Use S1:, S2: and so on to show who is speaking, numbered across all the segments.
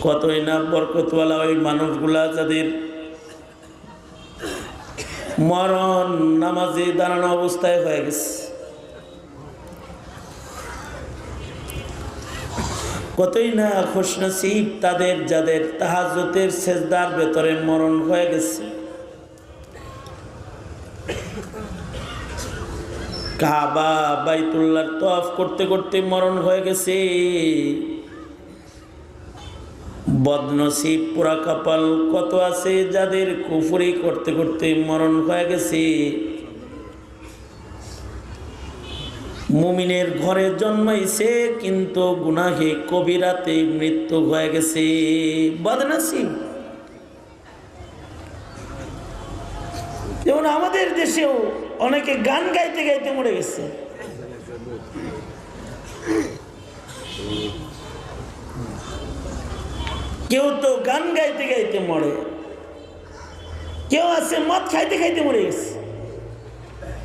S1: কতই না বরকতওয়ালা ওই মানুষগুলা যাদের মরণ নামাজে দাঁড়ানো অবস্থায় হয়ে গেছে। কতই না খুশনসিব তাদের যাদের তাহাজ্জুদের সেজদার ভেতরে মরণ হয়ে গেছে। কাবা বাইতুল্লাহর তওয়াফ করতে করতে মরণ হয়ে গেছে। বদনসিব পুরা কপাল কত আছে যাদের কুফরি করতে করতে মরণ হয়ে গেছে। মুমিনের ঘরে জন্মাইছে কিন্তু গুনাহে কবিরাতে মৃত্যু হয়ে গেছে। বদনসিব। যেমন আমাদের দেশেও অনেকে গান গাইতে গাইতে মরে গেছে। কেউ তো গান গাইতে গাইতে মরে, কেউ আছে মদ খাইতে খাইতে মরে গেছে।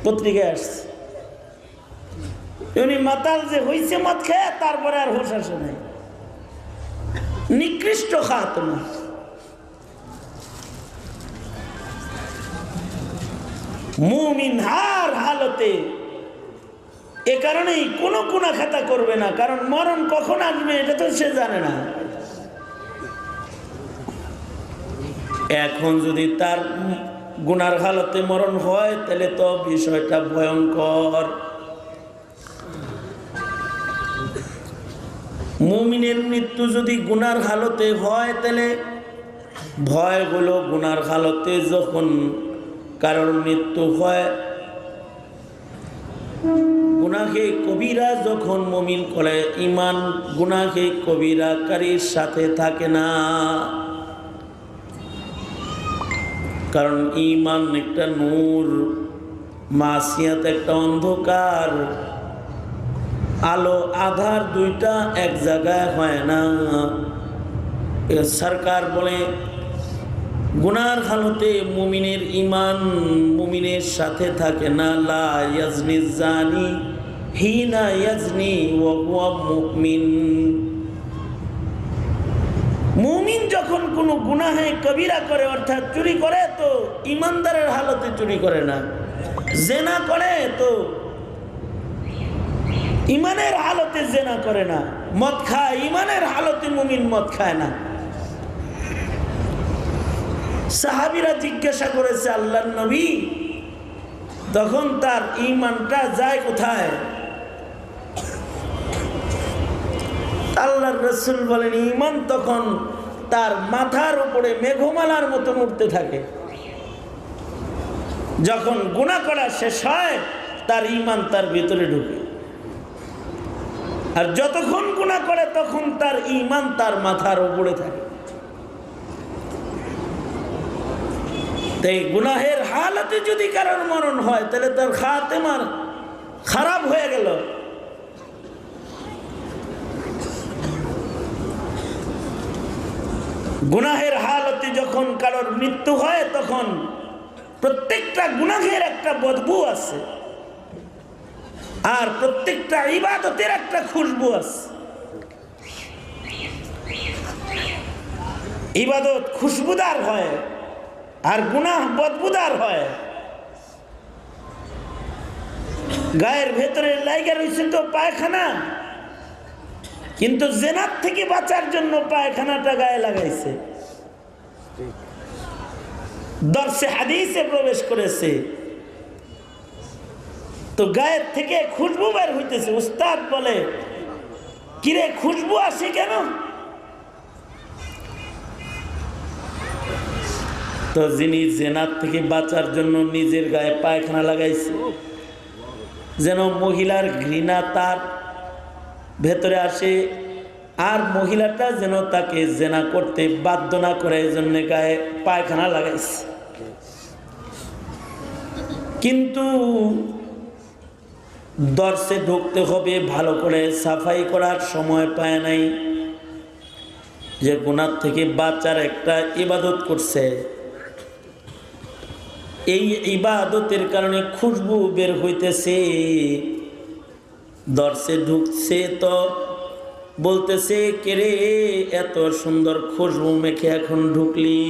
S1: পত্রিকায় আসছে উনি মাতাল যে হইছে মদ খায়, তারপরে আর হুঁশ আসে নাই। নিকৃষ্ট খাতমা। মুমিন হার হালতে এ কারণেই কোনো গুনাহ খাতা করবে না, কারণ মরণ কখন আসবে এটা তো সে জানে না। এখন যদি তার গুনার হালতে মরণ হয় তাহলে তো বিষয়টা ভয়ঙ্কর। মুমিনের মৃত্যু যদি গুনার হালতে হয় তাহলে ভয় হলো গুনার হালতে যখন কারোর মৃত্যু হয়, গুনাহে কবিরা যখন মুমিন করে, ঈমান গুনাহে কবিরাকারীর সাথে থাকে না। কারণ ঈমান একটা নূর, মাসিয়াত একটা অন্ধকার। আলো আধার দুইটা এক জায়গায় হয় না। সরকার বলে গুনার হালতে মুমিনের ঈমান মুমিনের সাথে থাকে না। লা ইয়াজনি জানি হিনা ইয়াজনি ওয়া হুয়া মুমিন। মুমিন যখন কোনো গুনাহে কবিরা করে অর্থাৎ চুরি করে তো ঈমানদারের হালতে চুরি করে না। জেনা করে তো ঈমানের হালতে জেনা করে না। মদ খায় ঈমানের হালতে মুমিন মদ খায় না। সাহাবীরা জিজ্ঞাসা করেছে আল্লাহর নবী, তখন তার ঈমানটা যায় কোথায়? আল্লাহর রাসূল বলেন ঈমান তখন তার মাথার উপরে মেঘমালার মতো উঠতে থাকে। যখন গুনাহ করা শেষ হয় তার ঈমান তার ভিতরে ঢুকে, আর যতক্ষণ গুনাহ করে তখন তার ঈমান তার মাথার উপরে থাকে। তাই গুনাহের হালতে যদি কারোর মরণ হয় তাহলে তার খাতেমা খারাপ হয়ে গেল। গুনাহের হালতে যখন কারোর মৃত্যু হয় তখন প্রত্যেকটা গুনাহের একটা বদবু আছে, আর প্রত্যেকটা ইবাদতের একটা খুশবু আছে। ইবাদত খুশবুদার হয় আর গুনাহ বদবুদার হয়। গায়ের ভেতরে লাইগা রয়েছে তো পায়খানা, কিন্তু জেনার থেকে বাঁচার জন্য পায়খানাটা গায়ে লাগাইছে। দর্শে হাদিসে প্রবেশ করেছে তো গায়ের থেকে খুশবু বের হইতেছে। উস্তাদ বলে কিরে খুশবু আসে কেন? তো যিনি জেনার থেকে বাঁচার জন্য নিজের গায়ে পায়খানা লাগাইছে, যেন মহিলার ঘৃণা তার ভেতরে আসে আর মহিলাটা যেন তাকে জেনা করতে বাধ্য না করে, এই জন্য গায়ে পায়খানা লাগাইছে। কিন্তু দর্শে ঢুকতে হবে, ভালো করে সাফাই করার সময় পায় নাই। যে গুনাহ থেকে বাঁচার একটা ইবাদত করছে, এই ইবাদতের কারণে খুশবু বের হইতেছে। দর্শে ঢুকছে তো বলতেছে, কে রে এত সুন্দর খুশবু মেখে এখন ঢুকলি?